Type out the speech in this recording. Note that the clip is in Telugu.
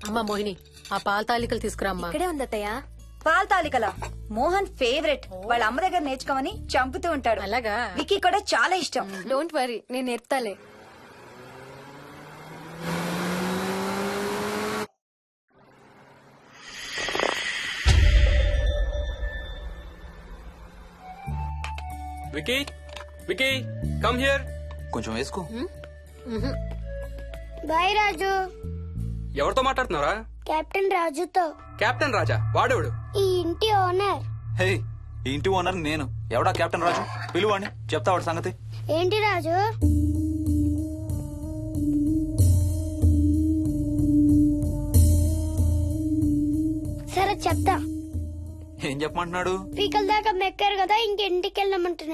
అమ్మా మోహిని, ఆ పాల తాలికలు తీసుకురామ్మా. ఇక్కడే ఉందత్తయ్య. పాల తాలికల మోహన్ ఫేవరెట్. వాళ్ళ అమ్మ దగ్గర నేర్చుకోమని చంపుతూ ఉంటాడు. అలాగా? వికీ కూడా చాలా ఇష్టం. డోంట్ వరీ, నేను నేర్పుతాలే. Vicky, Vicky, come here. కొంచెం వేసుకో. బాయ్ రాజు. ఎవరితో మాట్లాడుతున్నారా? కెప్టెన్ రాజుతో. కెప్టెన్ రాజా? వాడేవాడు? ఈ ఇంటి ఓనర్. హే, ఈ ఇంటి ఓనర్ నేను. ఎవడా కెప్టెన్ రాజు? పిలువాడిని, చెప్తా వాడి సంగతి. ఏంటి రాజు? సరే చెప్తా. ఏం చెప్పమంటున్నాడు? పీకల దాకా మెక్కారు కదా, ఇంటికి వెళ్ళమంటున్నాడు.